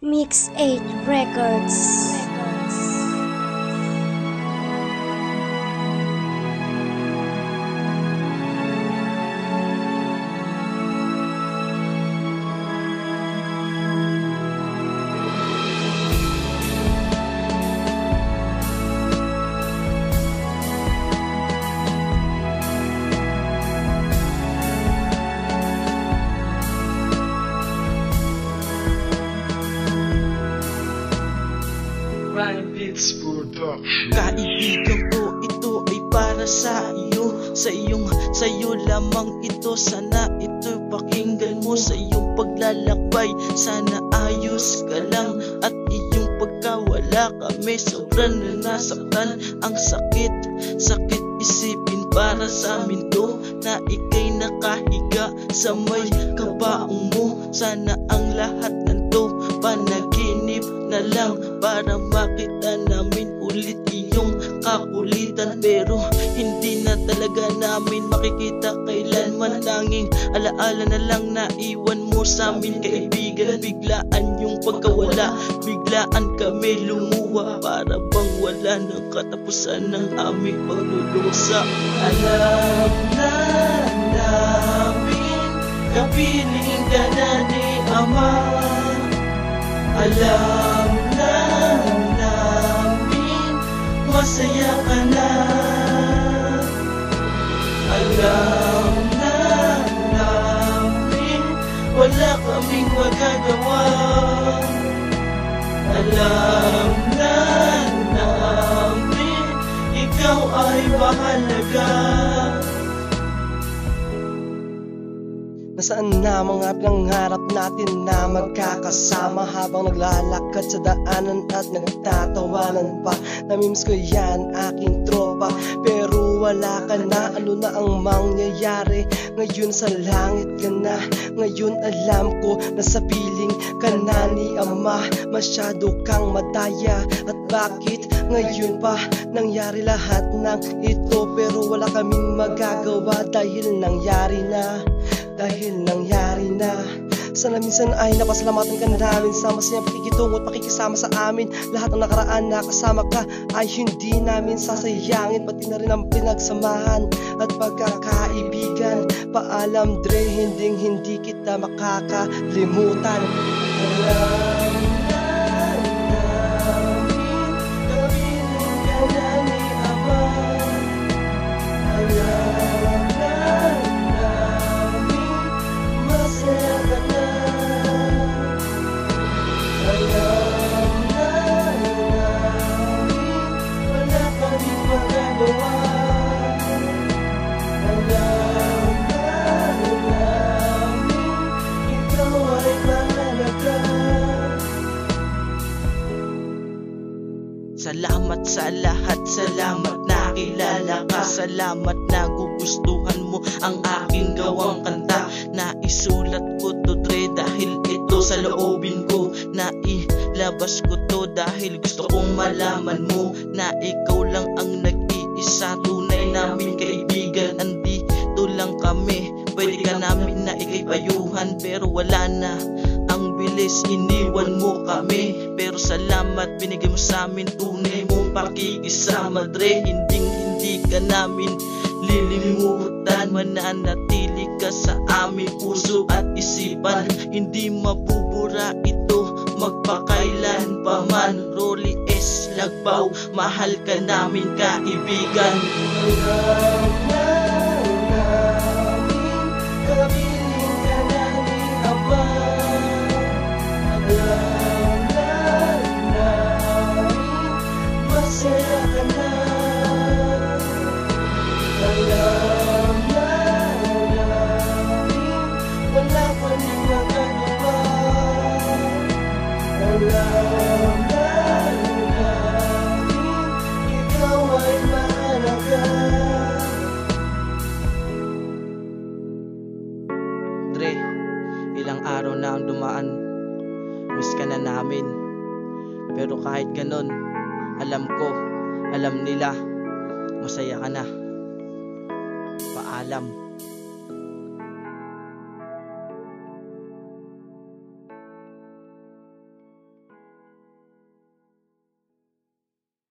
Mix 8 Records. Beats Production. Kaibigan ko, ito ay para sa iyo. Sa'yo lamang ito. Sana ito'y pakinggan mo. Sa iyong paglalakbay, sana ayos ka lang. At iyong pagkawala kami, sobrang na nasaktan. Ang sakit isipin para sa amin to, na ika'y nakahiga sa may kabaong mo. Sana ang lahat ng to panaginip na lang, para makita namin ulit iyong kakulitan. Pero hindi na talaga namin makikita kailanman. Tanging alaala na lang na iwan mo sa amin, kaibigan. Biglaan yung pagkawala, biglaan kami lumuha, para bang wala ng katapusan ng aming pagluluksa. Alam na namin, kapiling ka na ni Ama. Alam na namin, masaya ka na. Alam na namin, wala kaming magagawa. Alam na namin, ikaw ay mahalaga. Nasaan na mga pinangarap natin na magkakasama, habang naglalakad sa daanan at nagtatawanan pa. Namimiss ko yan, aking tropa, pero wala ka na. Ano na ang mangyayari? Ngayon sa langit ka na. Ngayon alam ko na sa piling ka na ni Ama. Masyado kang madaya, at bakit ngayon pa nangyari lahat ng ito? Pero wala kaming magagawa dahil nangyari na. Sana minsan ay napasalamatan ka namin sa masayang pakikitungo at pakikisama sa amin. Lahat ng nakaraan na kasama ka ay hindi namin sasayangin, pati na rin ang pinagsamahan at pagkakaibigan. Paalam Dre, hindi kita makakalimutan. Alam na namin, kapiling ka na ni Ama. Alam na namin, masaya ka na. Alam na namin, wala kaming magagawa. Alam na namin, ikaw ay mahalaga. Salamat sa lahat, salamat na kilala ka. Salamat na gugustuhan mo ang aking gawang kanta. Naisulat ko to Dre, dahil ito sa loobin ko. Nailabas ko to dahil gusto kong malaman mo na ikaw lang ang nag-iisa, tunay namin kaibigan. Andito lang kami, pwede ka namin na ikipayuhan, pero wala na. Ang bilis, iniwan mo kami, pero salamat binigay mo sa amin tunay mong pakikisama Dre. Hindi ka namin lilimutan, mananatili ka sa aming puso at isipan. Hindi mabubura ito magpakailan pa man. Rolly S. Lagbaw, mahal ka namin kaibigan. Alam na namin, kapiling ka na ni Ama. Alam na namin, masaya ka na. Alam na namin, wala kaming magagawa. Alam na namin, ikaw ay mahalaga. Dre, ilang araw na ang dumaan, miss ka na namin. Pero kahit ganon, alam ko, alam nila, masaya ka na. Paalam.